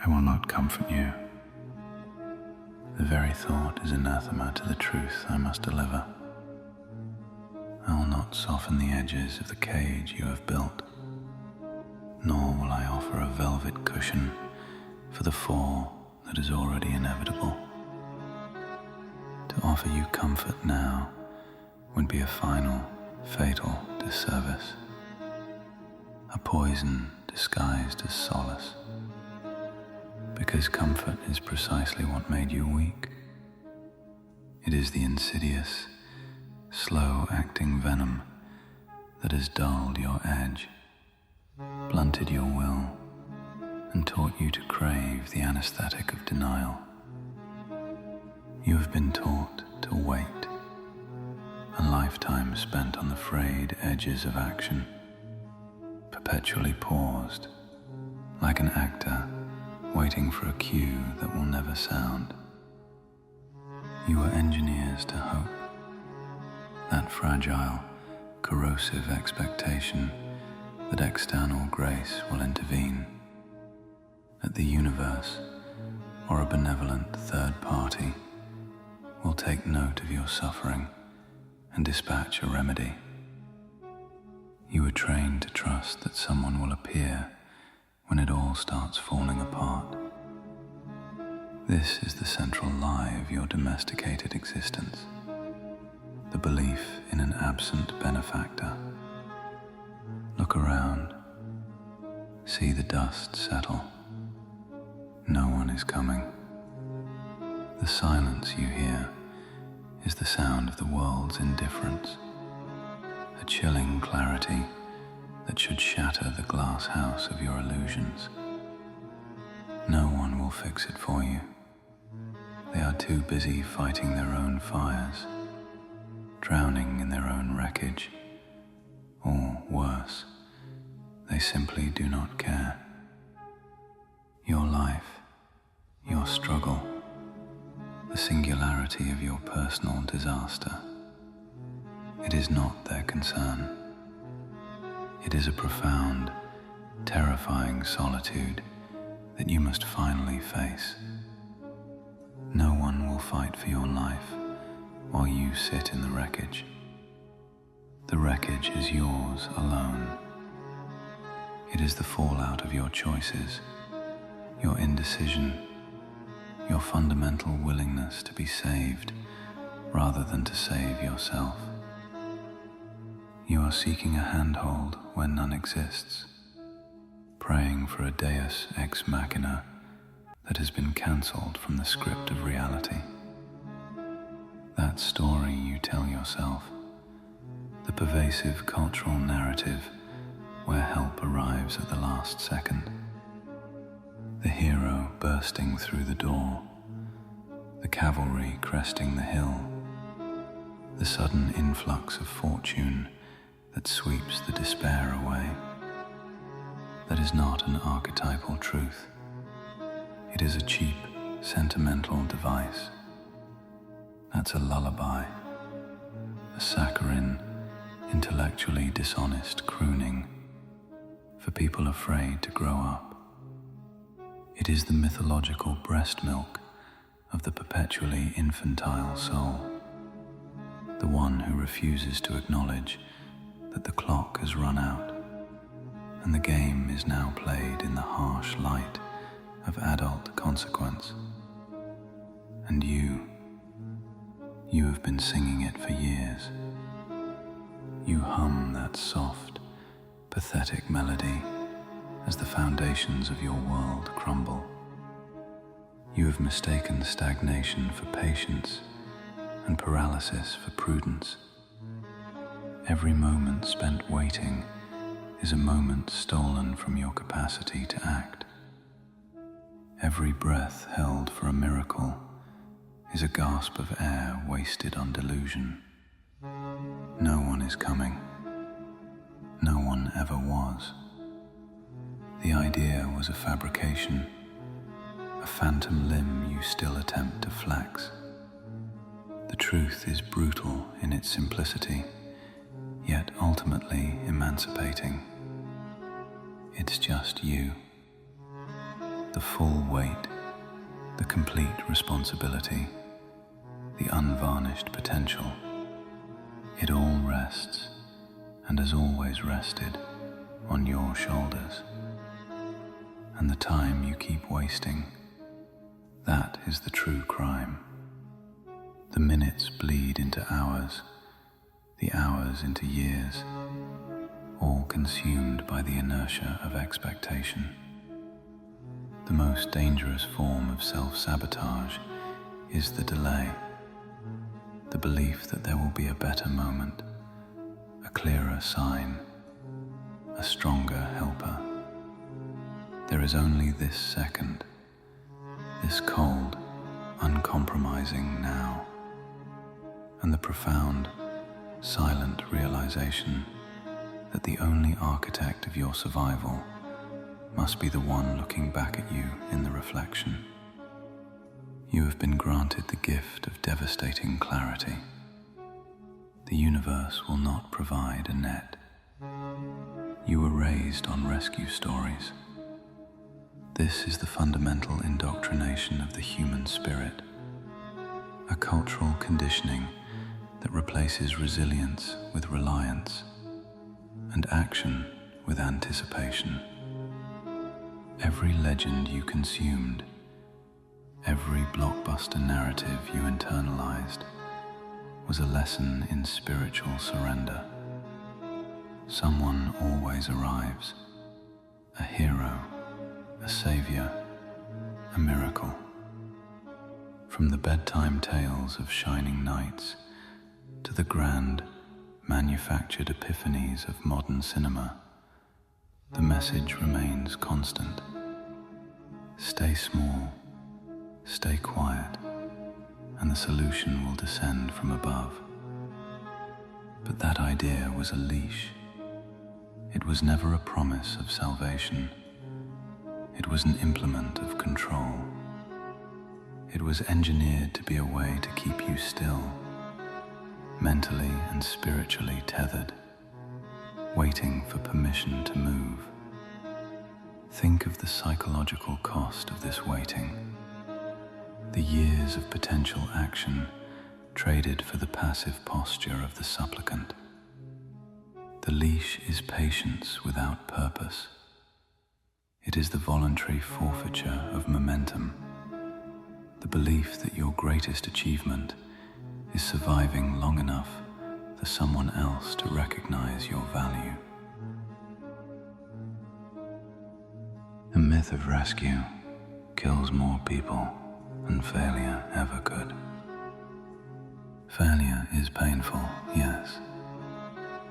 I will not comfort you. The very thought is anathema to the truth I must deliver. I will not soften the edges of the cage you have built, nor will I offer a velvet cushion for the fall that is already inevitable. To offer you comfort now would be a final, fatal disservice, a poison disguised as solace, because comfort is precisely what made you weak. It is the insidious, slow-acting venom that has dulled your edge, blunted your will, and taught you to crave the anesthetic of denial. You have been taught to wait, a lifetime spent on the frayed edges of action, perpetually paused, like an actor waiting for a cue that will never sound. You are engineers to hope, that fragile, corrosive expectation that external grace will intervene, that the universe or a benevolent third party will take note of your suffering and dispatch a remedy. You are trained to trust that someone will appear when it all starts falling apart. This is the central lie of your domesticated existence, the belief in an absent benefactor. Look around, see the dust settle. No one is coming. The silence you hear is the sound of the world's indifference, a chilling clarity that should shatter the glass house of your illusions. No one will fix it for you. They are too busy fighting their own fires, drowning in their own wreckage, or worse, they simply do not care. Your life, your struggle, the singularity of your personal disaster, it is not their concern. It is a profound, terrifying solitude that you must finally face. No one will fight for your life while you sit in the wreckage. The wreckage is yours alone. It is the fallout of your choices, your indecision, your fundamental willingness to be saved rather than to save yourself. You are seeking a handhold where none exists, praying for a deus ex machina that has been cancelled from the script of reality. That story you tell yourself, the pervasive cultural narrative where help arrives at the last second, the hero bursting through the door, the cavalry cresting the hill, the sudden influx of fortune that sweeps the despair away. That is not an archetypal truth. It is a cheap, sentimental device. That's a lullaby, a saccharine, intellectually dishonest crooning for people afraid to grow up. It is the mythological breast milk of the perpetually infantile soul, the one who refuses to acknowledge that the clock has run out and the game is now played in the harsh light of adult consequence. And you have been singing it for years. You hum that soft, pathetic melody as the foundations of your world crumble. You have mistaken stagnation for patience and paralysis for prudence. Every moment spent waiting is a moment stolen from your capacity to act. Every breath held for a miracle is a gasp of air wasted on delusion. No one is coming. No one ever was. The idea was a fabrication, a phantom limb you still attempt to flex. The truth is brutal in its simplicity, yet ultimately emancipating. It's just you. the full weight, the complete responsibility, the unvarnished potential. It all rests, and has always rested, on your shoulders. And the time you keep wasting, that is the true crime. The minutes bleed into hours, the hours into years, all consumed by the inertia of expectation. The most dangerous form of self-sabotage is the delay, the belief that there will be a better moment, a clearer sign, a stronger helper. There is only this second, this cold, uncompromising now, and the profound, silent realization that the only architect of your survival must be the one looking back at you in the reflection. You have been granted the gift of devastating clarity. The universe will not provide a net. You were raised on rescue stories. This is the fundamental indoctrination of the human spirit, a cultural conditioning that replaces resilience with reliance and action with anticipation. Every legend you consumed, every blockbuster narrative you internalized, was a lesson in spiritual surrender. Someone always arrives, a hero, a savior, a miracle. From the bedtime tales of shining knights to the grand, manufactured epiphanies of modern cinema, the message remains constant. Stay small, stay quiet, and the solution will descend from above. But that idea was a leash. It was never a promise of salvation. It was an implement of control. It was engineered to be a way to keep you still, mentally and spiritually tethered, waiting for permission to move. Think of the psychological cost of this waiting. The years of potential action traded for the passive posture of the supplicant. The leash is patience without purpose. It is the voluntary forfeiture of momentum, the belief that your greatest achievement is surviving long enough for someone else to recognize your value. The myth of rescue kills more people than failure ever could. Failure is painful, yes,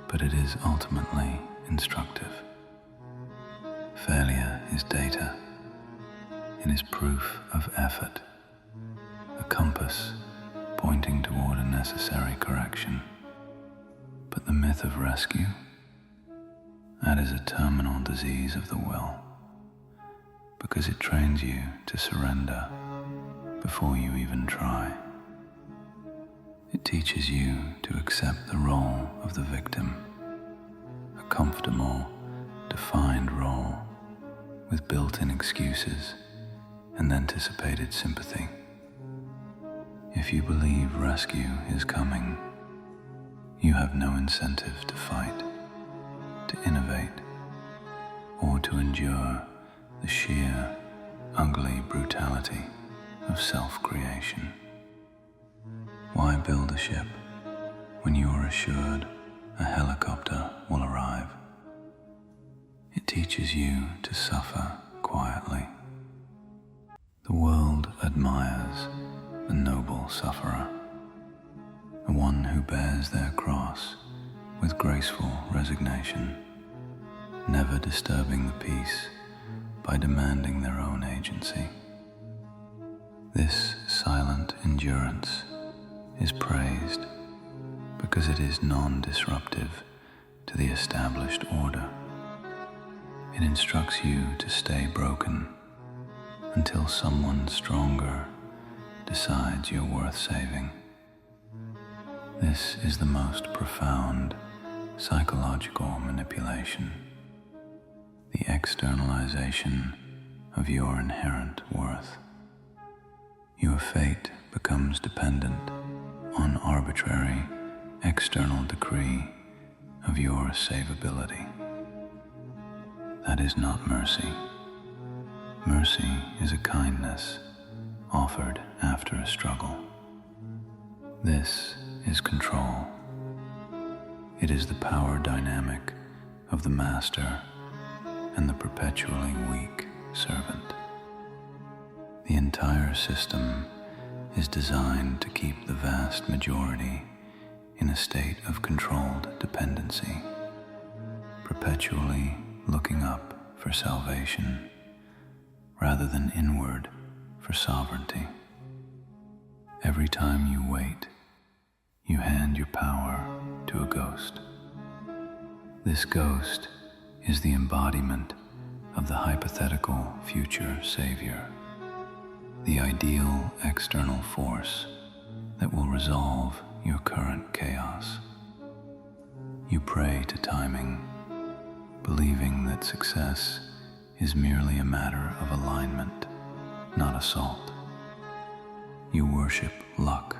but it is ultimately instructive. Failure is data. It is proof of effort, a compass pointing toward a necessary correction. But the myth of rescue, that is a terminal disease of the will, because it trains you to surrender before you even try. It teaches you to accept the role of the victim, a comfortable, defined role with built-in excuses and anticipated sympathy. If you believe rescue is coming, you have no incentive to fight, to innovate, or to endure the sheer, ugly brutality of self-creation. Why build a ship when you are assured a helicopter will arrive? It teaches you to suffer quietly. The world admires the noble sufferer, the one who bears their cross with graceful resignation, never disturbing the peace by demanding their own agency. This silent endurance is praised because it is non-disruptive to the established order. It instructs you to stay broken until someone stronger decides you're worth saving. This is the most profound psychological manipulation, the externalization of your inherent worth. Your fate becomes dependent on arbitrary external decree of your savability. That is not mercy. Mercy is a kindness offered after a struggle. This is control. It is the power dynamic of the master and the perpetually weak servant. The entire system is designed to keep the vast majority in a state of controlled dependency, perpetually looking up for salvation rather than inward for sovereignty. Every time you wait, you hand your power to a ghost. This ghost is the embodiment of the hypothetical future savior, the ideal external force that will resolve your current chaos. You pray to timing, believing that success is merely a matter of alignment, not assault. You worship luck,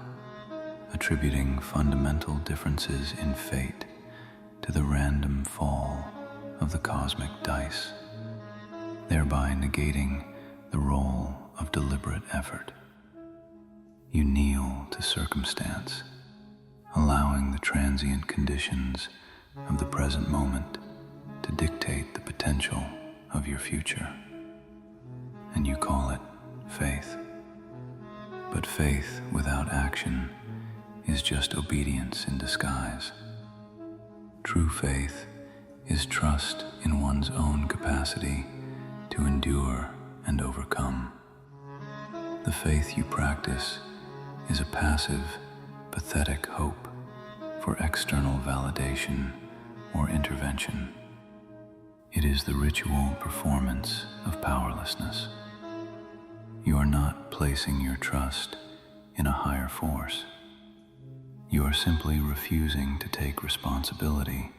attributing fundamental differences in fate to the random fall of the cosmic dice, thereby negating the role of deliberate effort. You kneel to circumstance, allowing the transient conditions of the present moment to dictate the potential of your future. And you call it faith. But faith without action is just obedience in disguise. True faith is trust in one's own capacity to endure and overcome. The faith you practice is a passive, pathetic hope for external validation or intervention. It is the ritual performance of powerlessness. You are not placing your trust in a higher force. You are simply refusing to take responsibility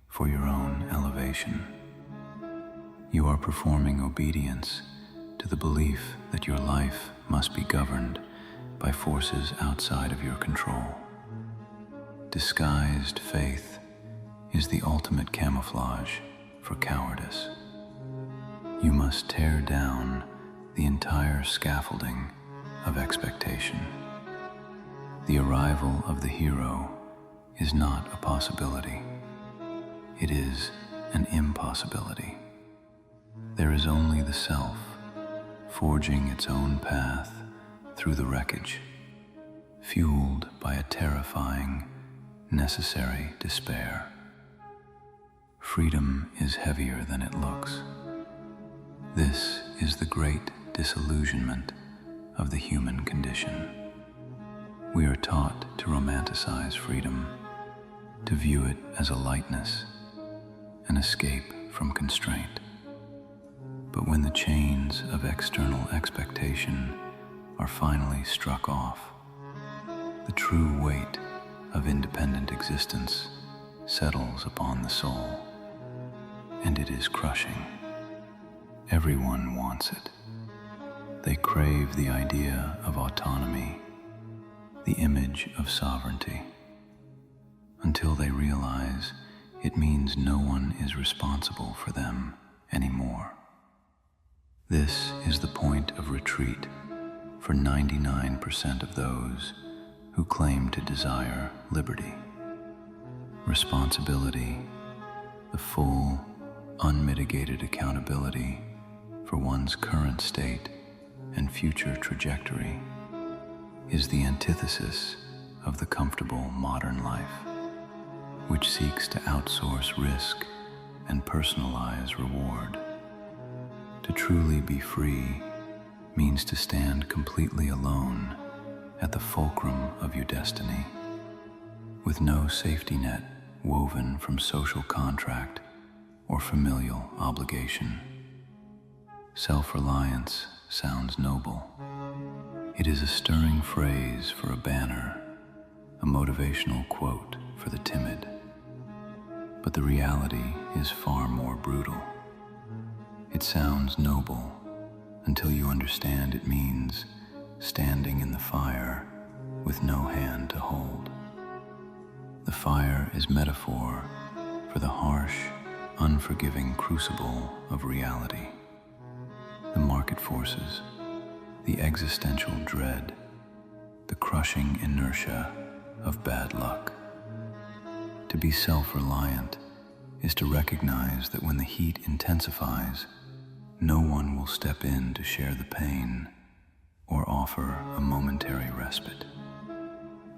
for your own elevation. You are performing obedience to the belief that your life must be governed by forces outside of your control. Disguised faith is the ultimate camouflage for cowardice. You must tear down the entire scaffolding of expectation. The arrival of the hero is not a possibility. It is an impossibility. There is only the self, forging its own path through the wreckage, fueled by a terrifying, necessary despair. Freedom is heavier than it looks. This is the great disillusionment of the human condition. We are taught to romanticize freedom, to view it as a lightness, an escape from constraint. But when the chains of external expectation are finally struck off, the true weight of independent existence settles upon the soul, and it is crushing. Everyone wants it. They crave the idea of autonomy, the image of sovereignty, until they realize it means no one is responsible for them anymore. This is the point of retreat for 99% of those who claim to desire liberty. Responsibility, the full, unmitigated accountability for one's current state and future trajectory, is the antithesis of the comfortable modern life, which seeks to outsource risk and personalize reward. To truly be free means to stand completely alone at the fulcrum of your destiny, with no safety net woven from social contract or familial obligation. Self-reliance sounds noble. It is a stirring phrase for a banner, a motivational quote for the timid. But the reality is far more brutal. It sounds noble, until you understand it means standing in the fire with no hand to hold. The fire is metaphor for the harsh, unforgiving crucible of reality. The market forces, the existential dread, the crushing inertia of bad luck. To be self-reliant is to recognize that when the heat intensifies, no one will step in to share the pain or offer a momentary respite.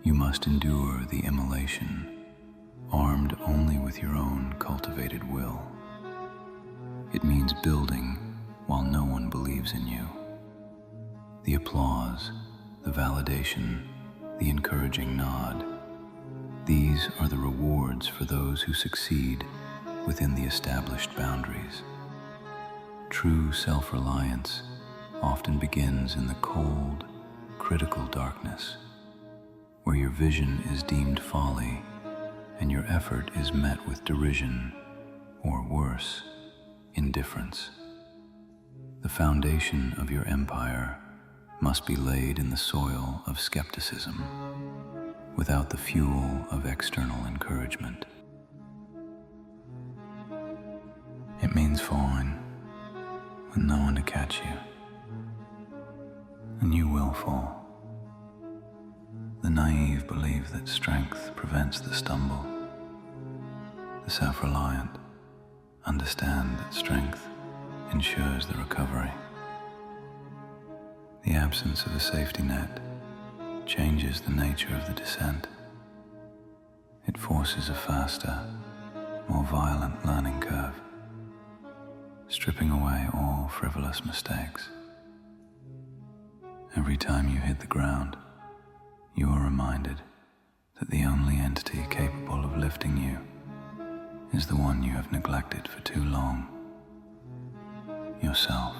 You must endure the immolation, armed only with your own cultivated will. It means building while no one believes in you. The applause, the validation, the encouraging nod, these are the rewards for those who succeed within the established boundaries. True self-reliance often begins in the cold, critical darkness, where your vision is deemed folly and your effort is met with derision, or worse, indifference. The foundation of your empire must be laid in the soil of skepticism, without the fuel of external encouragement. It means falling with no one to catch you, and you will fall. The naive believe that strength prevents the stumble. The self-reliant understand that strength ensures the recovery. The absence of a safety net changes the nature of the descent. It forces a faster, more violent learning curve, stripping away all frivolous mistakes. Every time you hit the ground, you are reminded that the only entity capable of lifting you is the one you have neglected for too long: yourself.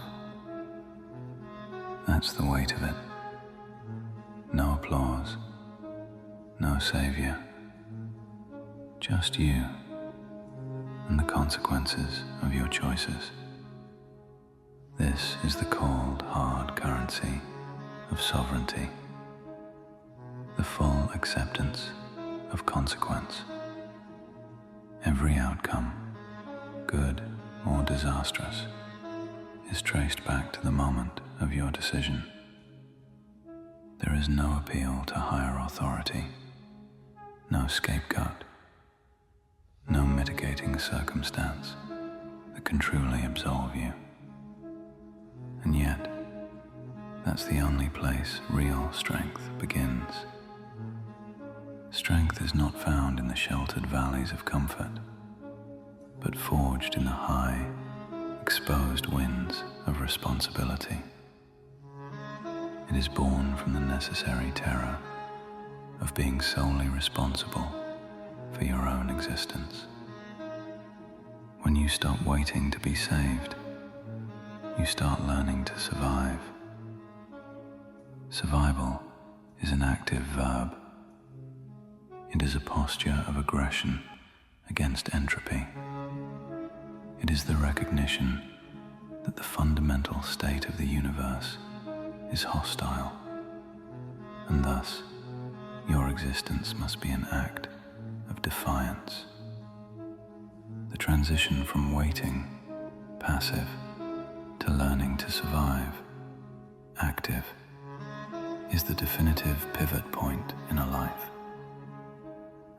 That's the weight of it. No applause, no savior, just you and the consequences of your choices. This is the cold, hard currency of sovereignty, the full acceptance of consequence. Every outcome, good or disastrous, is traced back to the moment of your decision. There is no appeal to higher authority, no scapegoat, no mitigating circumstance that can truly absolve you. And yet, that's the only place real strength begins. Strength is not found in the sheltered valleys of comfort, but forged in the high, exposed winds of responsibility. It is born from the necessary terror of being solely responsible for your own existence. When you stop waiting to be saved, you start learning to survive. Survival is an active verb. It is a posture of aggression against entropy. It is the recognition that the fundamental state of the universe is hostile, and thus your existence must be an act of defiance. The transition from waiting, passive, to learning to survive, active, is the definitive pivot point in a life.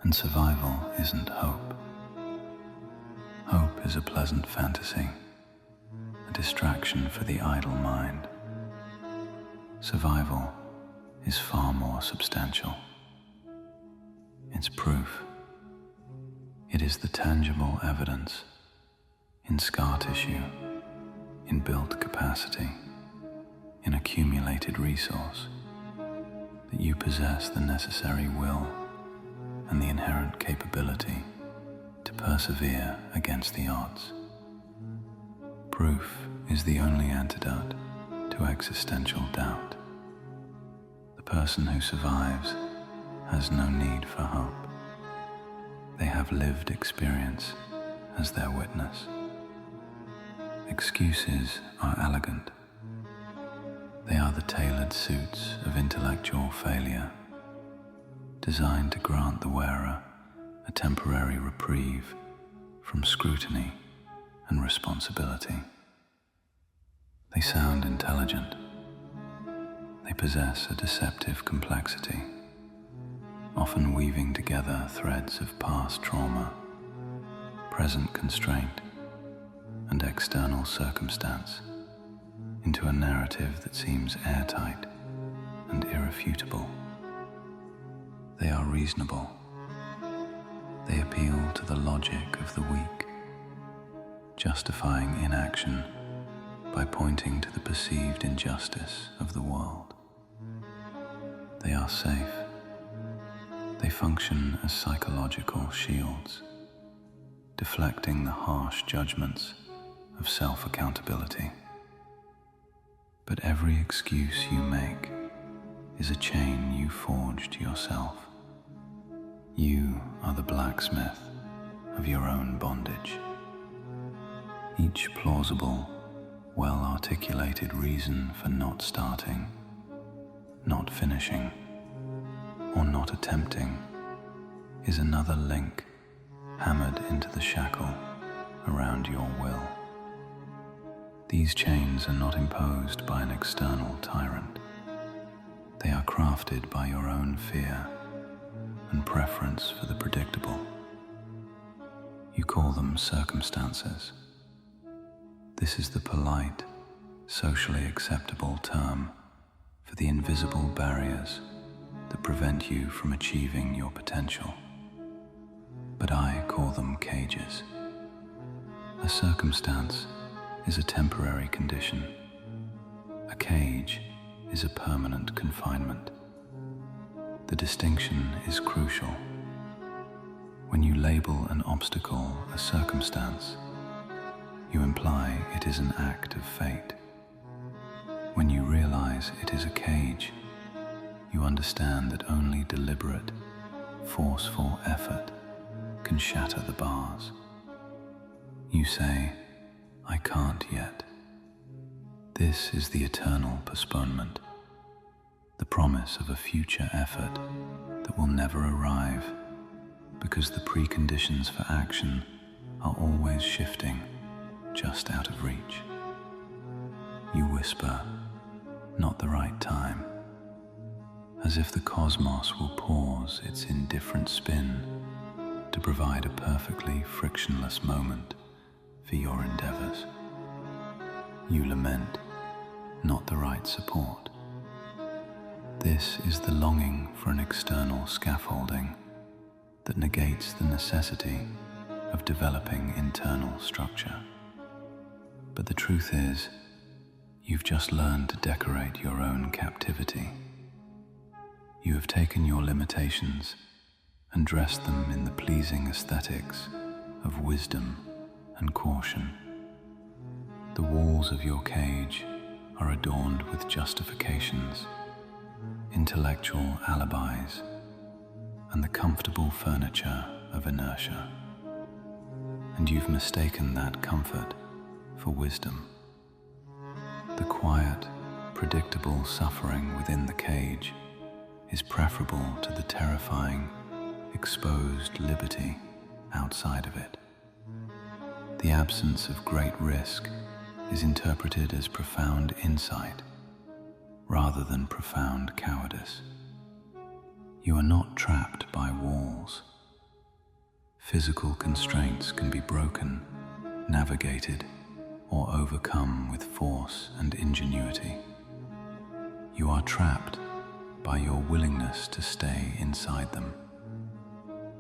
And survival isn't hope. Hope is a pleasant fantasy, a distraction for the idle mind. Survival is far more substantial. It's proof. It is the tangible evidence in scar tissue, in built capacity, in accumulated resource, that you possess the necessary will and the inherent capability to persevere against the odds. Proof is the only antidote to existential doubt. The person who survives has no need for hope. They have lived experience as their witness. Excuses are elegant, They are the tailored suits of intellectual failure, designed to grant the wearer a temporary reprieve from scrutiny and responsibility. They sound intelligent. They possess a deceptive complexity, often weaving together threads of past trauma, present constraint, and external circumstance into a narrative that seems airtight and irrefutable. They are reasonable. They appeal to the logic of the weak, justifying inaction by pointing to the perceived injustice of the world. They are safe. They function as psychological shields, deflecting the harsh judgments of self-accountability. But every excuse you make is a chain you forged yourself. You are the blacksmith of your own bondage. Each plausible, well-articulated reason for not starting, not finishing, or not attempting is another link hammered into the shackle around your will. These chains are not imposed by an external tyrant. They are crafted by your own fear and preference for the predictable. You call them circumstances. This is the polite, socially acceptable term for the invisible barriers that prevent you from achieving your potential. But I call them cages. A circumstance is a temporary condition. A cage is a permanent confinement. The distinction is crucial. When you label an obstacle a circumstance, you imply it is an act of fate. When you realize it is a cage, you understand that only deliberate, forceful effort can shatter the bars. You say, "I can't yet." This is the eternal postponement, the promise of a future effort that will never arrive because the preconditions for action are always shifting just out of reach. You whisper, "Not the right time," as if the cosmos will pause its indifferent spin to provide a perfectly frictionless moment for your endeavors. You lament, "Not the right support." This is the longing for an external scaffolding that negates the necessity of developing internal structure. But the truth is, you've just learned to decorate your own captivity. You have taken your limitations and dressed them in the pleasing aesthetics of wisdom and caution. The walls of your cage are adorned with justifications, intellectual alibis, and the comfortable furniture of inertia. And you've mistaken that comfort for wisdom. The quiet, predictable suffering within the cage is preferable to the terrifying, exposed liberty outside of it. The absence of great risk is interpreted as profound insight rather than profound cowardice. You are not trapped by walls. Physical constraints can be broken, navigated, or overcome with force and ingenuity. You are trapped by your willingness to stay inside them.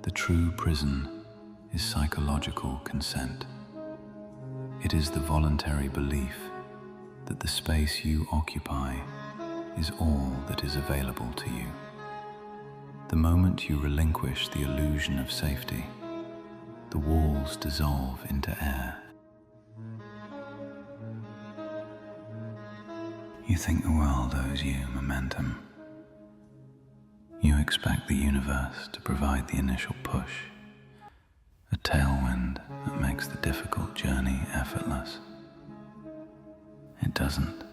The true prison is psychological consent. It is the voluntary belief that the space you occupy is all that is available to you. The moment you relinquish the illusion of safety, the walls dissolve into air. You think the world owes you momentum. You expect the universe to provide the initial push, a tailwind that makes the difficult journey effortless. It doesn't.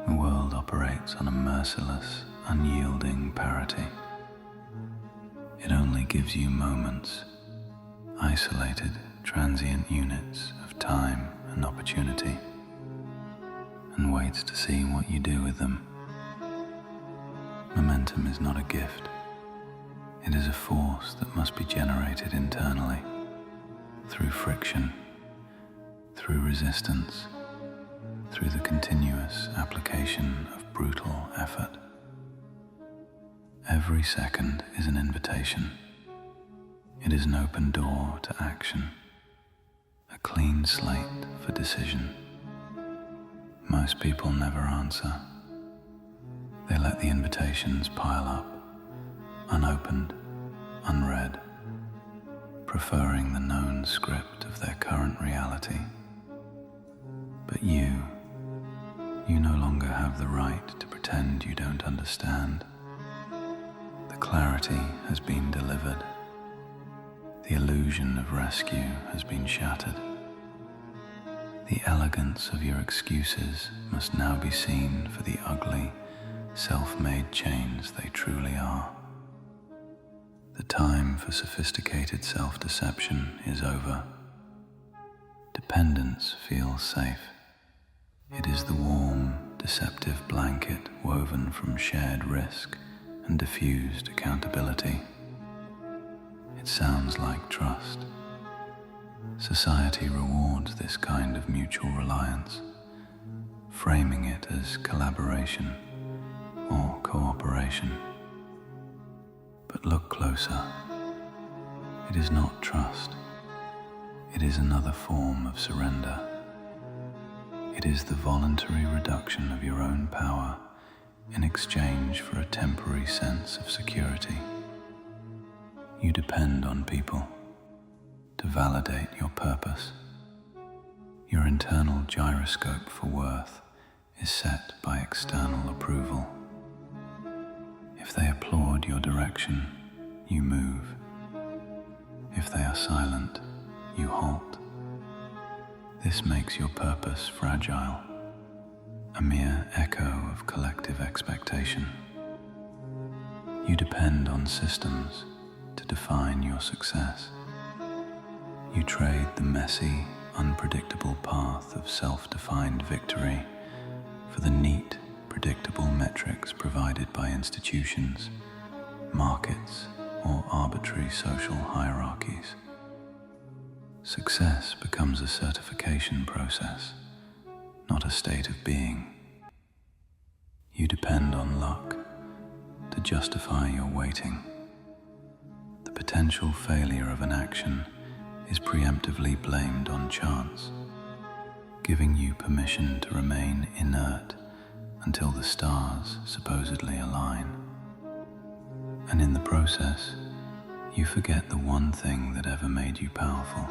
The world operates on a merciless, unyielding parity. It only gives you moments, isolated, transient units of time and opportunity, and waits to see what you do with them. Momentum is not a gift. It is a force that must be generated internally, through friction, through resistance, through the continuous application of brutal effort. Every second is an invitation. It is an open door to action, a clean slate for decision. Most people never answer. They let the invitations pile up, unopened, unread, preferring the known script of their current reality. But you no longer have the right to pretend you don't understand. The clarity has been delivered. The illusion of rescue has been shattered. The elegance of your excuses must now be seen for the ugly, self-made chains they truly are. The time for sophisticated self-deception is over. Dependence feels safe. It is the warm, deceptive blanket woven from shared risk and diffused accountability. It sounds like trust. Society rewards this kind of mutual reliance, framing it as collaboration or cooperation. But look closer. It is not trust. It is another form of surrender. It is the voluntary reduction of your own power in exchange for a temporary sense of security. You depend on people to validate your purpose. Your internal gyroscope for worth is set by external approval. If they applaud your direction, you move. If they are silent, you halt. This makes your purpose fragile, a mere echo of collective expectation. You depend on systems to define your success. You trade the messy, unpredictable path of self-defined victory for the neat, predictable metrics provided by institutions, markets, or arbitrary social hierarchies. Success becomes a certification process, not a state of being. You depend on luck to justify your waiting. The potential failure of an action is preemptively blamed on chance, giving you permission to remain inert until the stars supposedly align. And in the process, you forget the one thing that ever made you powerful,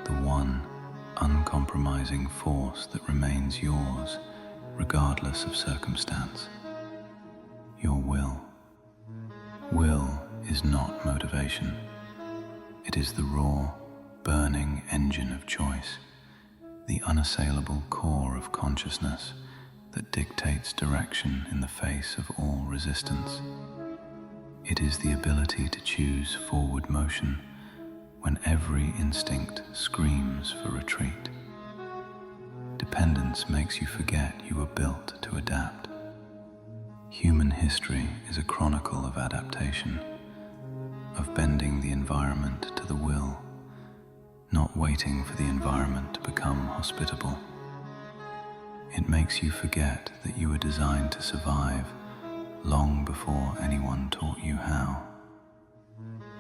the one uncompromising force that remains yours regardless of circumstance: your will. Will is not motivation. It is the raw, burning engine of choice, the unassailable core of consciousness that dictates direction in the face of all resistance. It is the ability to choose forward motion when every instinct screams for retreat. Dependence makes you forget you were built to adapt. Human history is a chronicle of adaptation, of bending the environment to the will, not waiting for the environment to become hospitable. It makes you forget that you were designed to survive long before anyone taught you how.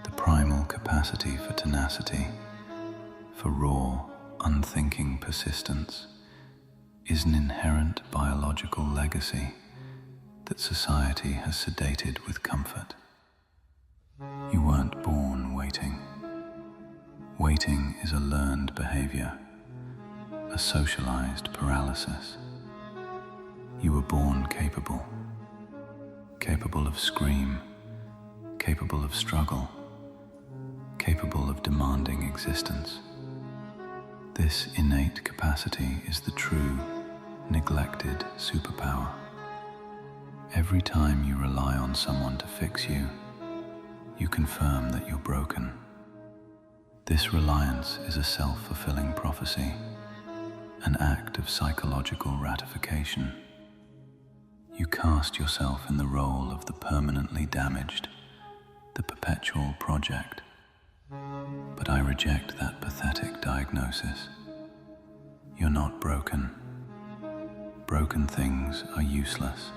The primal capacity for tenacity, for raw, unthinking persistence, is an inherent biological legacy that society has sedated with comfort. You weren't born waiting. Waiting is a learned behavior, a socialized paralysis. You were born capable of scream, capable of struggle, capable of demanding existence. This innate capacity is the true, neglected superpower. Every time you rely on someone to fix you, you confirm that you're broken. This reliance is a self-fulfilling prophecy, an act of psychological ratification. You cast yourself in the role of the permanently damaged, the perpetual project. But I reject that pathetic diagnosis. You're not broken. Broken things are useless.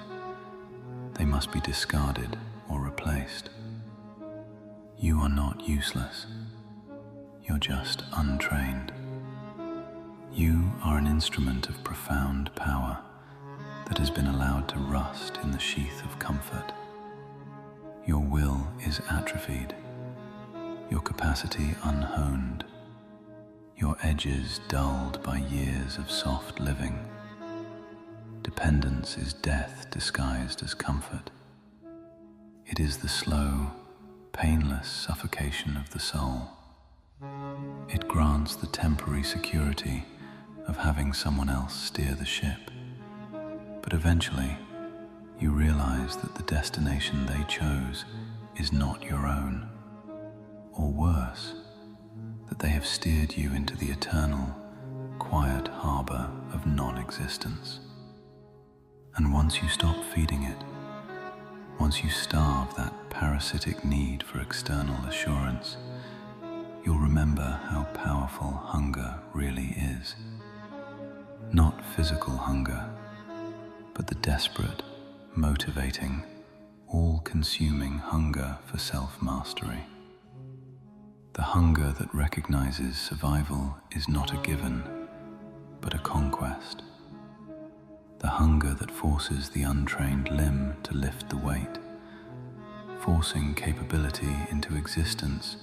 They must be discarded or replaced. You are not useless. You're just untrained. You are an instrument of profound power that has been allowed to rust in the sheath of comfort. Your will is atrophied, your capacity unhoned, your edges dulled by years of soft living. Dependence is death disguised as comfort. It is the slow, painless suffocation of the soul. It grants the temporary security of having someone else steer the ship. But eventually, you realize that the destination they chose is not your own. Or worse, that they have steered you into the eternal, quiet harbor of non-existence. And once you stop feeding it, once you starve that parasitic need for external assurance, you'll remember how powerful hunger really is. Not physical hunger, but the desperate, motivating, all-consuming hunger for self-mastery. The hunger that recognizes survival is not a given, but a conquest. The hunger that forces the untrained limb to lift the weight, forcing capability into existence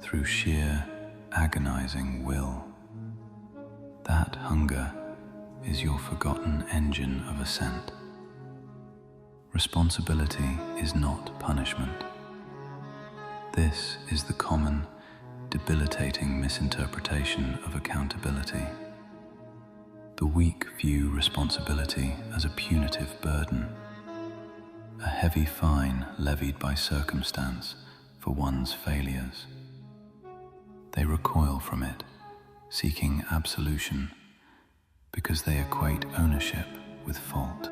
through sheer, agonizing will. That hunger is your forgotten engine of ascent. Responsibility is not punishment. This is the common, debilitating misinterpretation of accountability. The weak view responsibility as a punitive burden, a heavy fine levied by circumstance for one's failures. They recoil from it, seeking absolution, because they equate ownership with fault.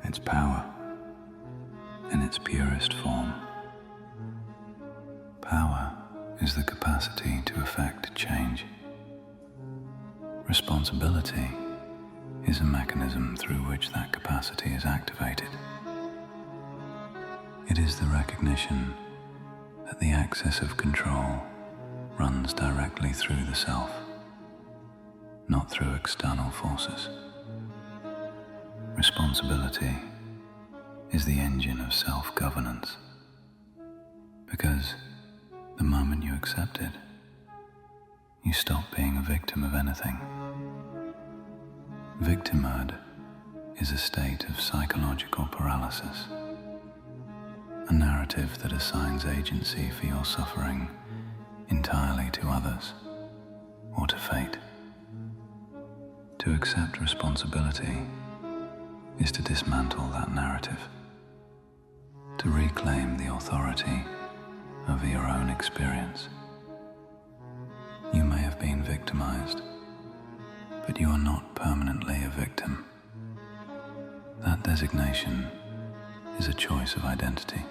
It's power in its purest form. Power is the capacity to effect change. Responsibility is a mechanism through which that capacity is activated. It is the recognition that the axis of control runs directly through the self, not through external forces. Responsibility is the engine of self-governance, because the moment you accept it, you stop being a victim of anything. Victimhood is a state of psychological paralysis, a narrative that assigns agency for your suffering entirely to others or to fate. To accept responsibility is to dismantle that narrative, to reclaim the authority over your own experience. You may have been victimized, but you are not permanently a victim. That designation is a choice of identity.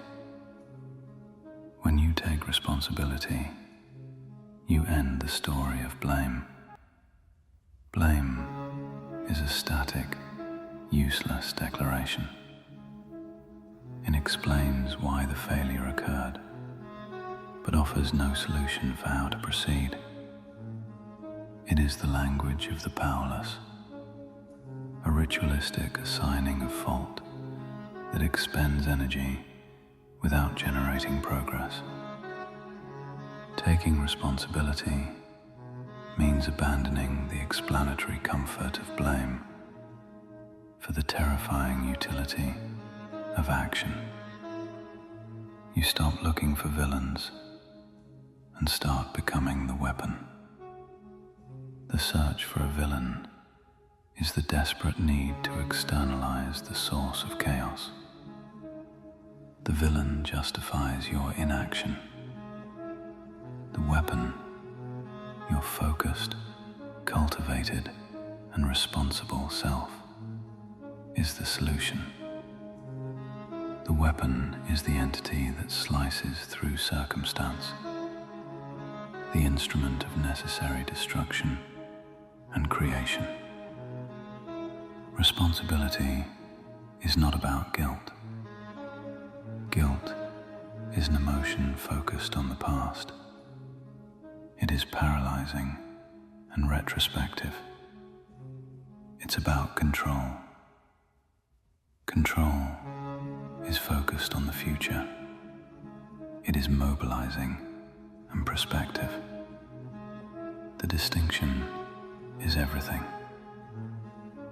When you take responsibility, you end the story of blame. Blame is a static, useless declaration. It explains why the failure occurred, but offers no solution for how to proceed. It is the language of the powerless, a ritualistic assigning of fault that expends energy without generating progress. Taking responsibility means abandoning the explanatory comfort of blame for the terrifying utility of action. You stop looking for villains and start becoming the weapon. The search for a villain is the desperate need to externalize the source of chaos. The villain justifies your inaction. The weapon, your focused, cultivated, and responsible self, is the solution. The weapon is the entity that slices through circumstance, the instrument of necessary destruction and creation. Responsibility is not about guilt. Guilt is an emotion focused on the past. It is paralyzing and retrospective. It's about control. Control is focused on the future. It is mobilizing and prospective. The distinction is everything.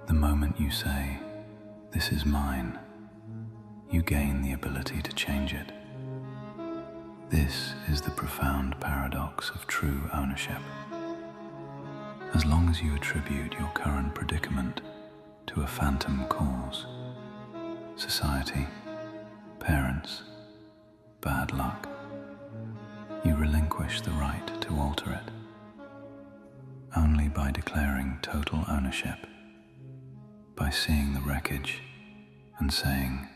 The moment you say, "This is mine," you gain the ability to change it. This is the profound paradox of true ownership. As long as you attribute your current predicament to a phantom cause, society, parents, bad luck, you relinquish the right to alter it. Only by declaring total ownership, by seeing the wreckage and saying,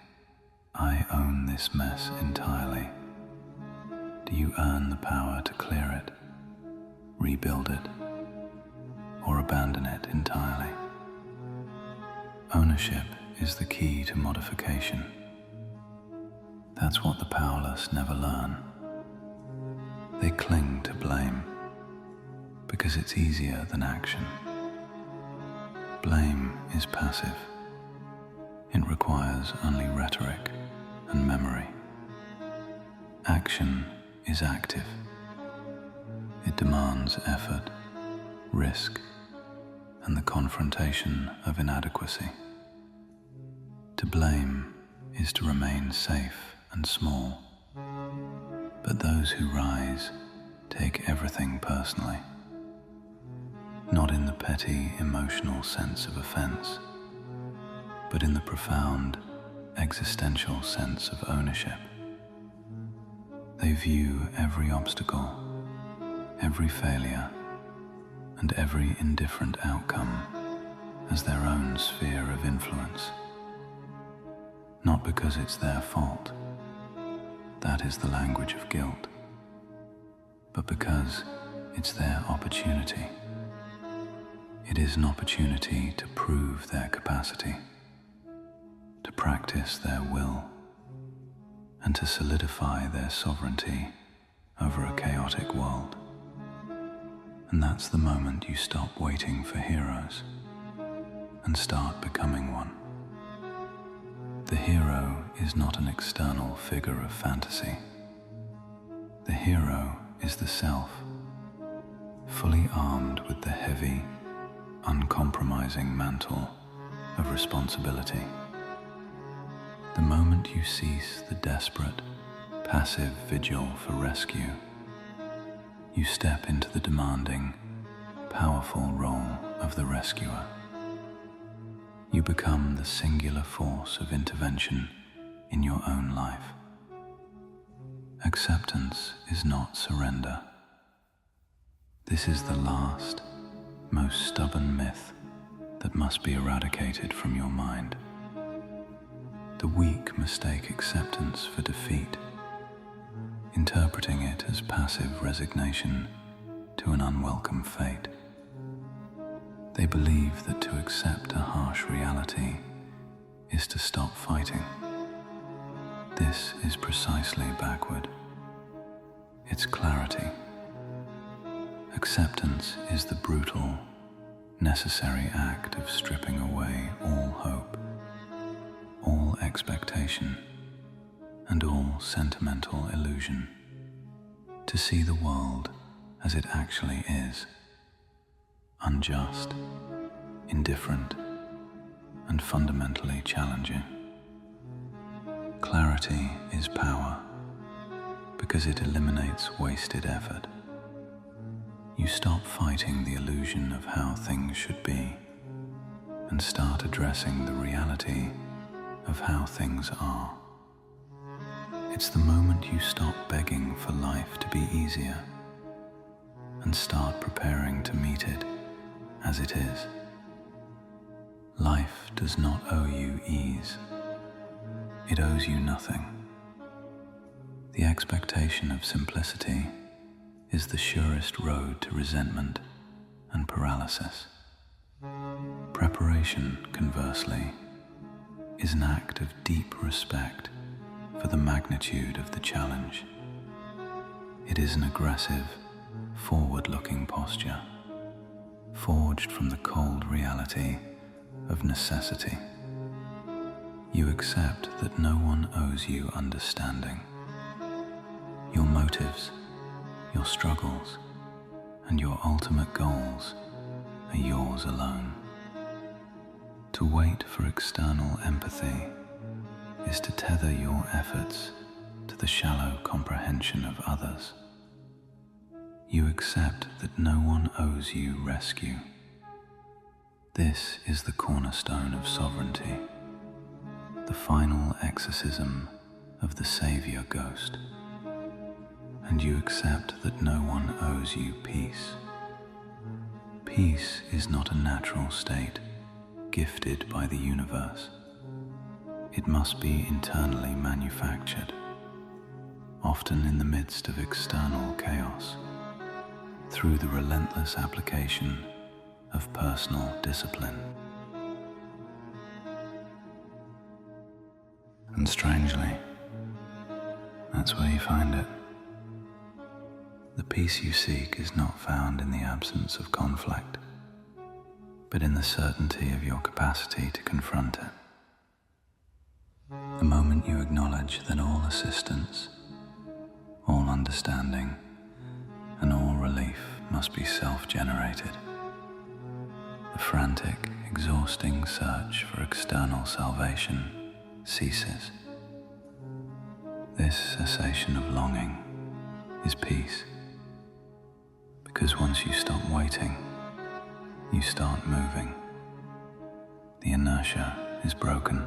"I own this mess entirely," do you earn the power to clear it, rebuild it, or abandon it entirely. Ownership is the key to modification. That's what the powerless never learn. They cling to blame because it's easier than action. Blame is passive. It requires only rhetoric and memory. Action is active. It demands effort, risk, and the confrontation of inadequacy. To blame is to remain safe and small, but those who rise take everything personally, not in the petty emotional sense of offense, but in the profound existential sense of ownership. They view every obstacle, every failure, and every indifferent outcome as their own sphere of influence. Not because it's their fault, that is the language of guilt, but because it's their opportunity. It is an opportunity to prove their capacity, to practice their will, and to solidify their sovereignty over a chaotic world. And that's the moment you stop waiting for heroes and start becoming one. The hero is not an external figure of fantasy. The hero is the self, fully armed with the heavy, uncompromising mantle of responsibility. The moment you cease the desperate, passive vigil for rescue, you step into the demanding, powerful role of the rescuer. You become the singular force of intervention in your own life. Acceptance is not surrender. This is the last, most stubborn myth that must be eradicated from your mind. The weak mistake acceptance for defeat, interpreting it as passive resignation to an unwelcome fate. They believe that to accept a harsh reality is to stop fighting. This is precisely backward. It's clarity. Acceptance is the brutal, necessary act of stripping away all hope, all expectation, and all sentimental illusion, to see the world as it actually is, unjust, indifferent, and fundamentally challenging. Clarity is power because it eliminates wasted effort. You stop fighting the illusion of how things should be and start addressing the reality of how things are. It's the moment you stop begging for life to be easier and start preparing to meet it as it is. Life does not owe you ease. It owes you nothing. The expectation of simplicity is the surest road to resentment and paralysis. Preparation, conversely, is an act of deep respect for the magnitude of the challenge. It is an aggressive, forward-looking posture, forged from the cold reality of necessity. You accept that no one owes you understanding. Your motives, your struggles, and your ultimate goals are yours alone. To wait for external empathy is to tether your efforts to the shallow comprehension of others. You accept that no one owes you rescue. This is the cornerstone of sovereignty, the final exorcism of the savior ghost. And you accept that no one owes you peace. Peace is not a natural state gifted by the universe. It must be internally manufactured, often in the midst of external chaos, through the relentless application of personal discipline. And strangely, that's where you find it. The peace you seek is not found in the absence of conflict, but in the certainty of your capacity to confront it. The moment you acknowledge that all assistance, all understanding, and all relief must be self-generated, the frantic, exhausting search for external salvation ceases. This cessation of longing is peace, because once you stop waiting, you start moving. The inertia is broken.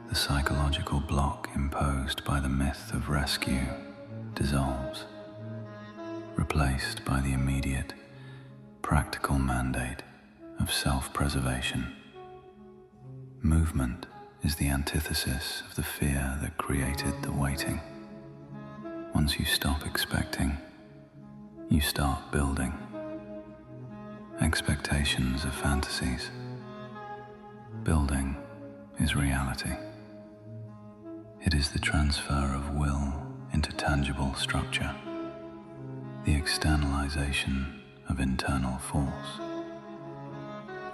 The psychological block imposed by the myth of rescue dissolves, replaced by the immediate, practical mandate of self-preservation. Movement is the antithesis of the fear that created the waiting. Once you stop expecting, you start building. Expectations are fantasies. Building is reality. It is the transfer of will into tangible structure, the externalization of internal force.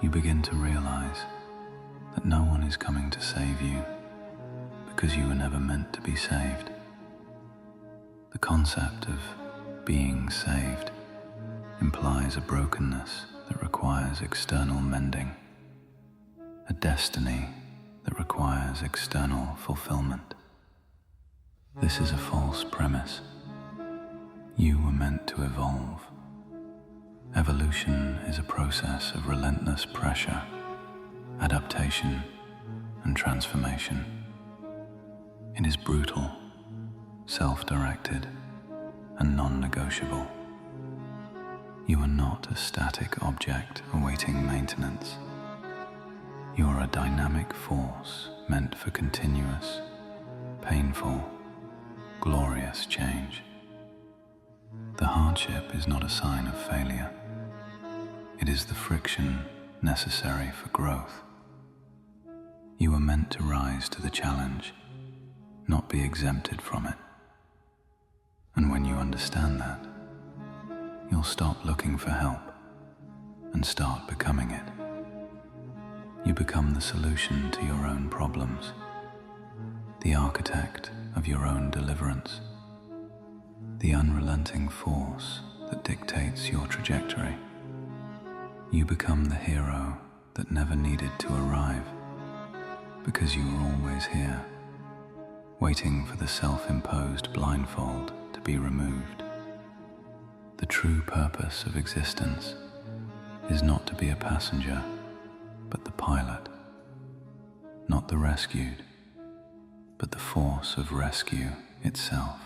You begin to realize that no one is coming to save you because you were never meant to be saved. The concept of being saved implies a brokenness that requires external mending, a destiny that requires external fulfillment. This is a false premise. You were meant to evolve. Evolution is a process of relentless pressure, adaptation, and transformation. It is brutal, self-directed, and non-negotiable. You are not a static object awaiting maintenance. You are a dynamic force meant for continuous, painful, glorious change. The hardship is not a sign of failure. It is the friction necessary for growth. You are meant to rise to the challenge, not be exempted from it. And when you understand that, you'll stop looking for help and start becoming it. You become the solution to your own problems, the architect of your own deliverance, the unrelenting force that dictates your trajectory. You become the hero that never needed to arrive, because you were always here, waiting for the self-imposed blindfold to be removed. The true purpose of existence is not to be a passenger, but the pilot, not the rescued, but the force of rescue itself.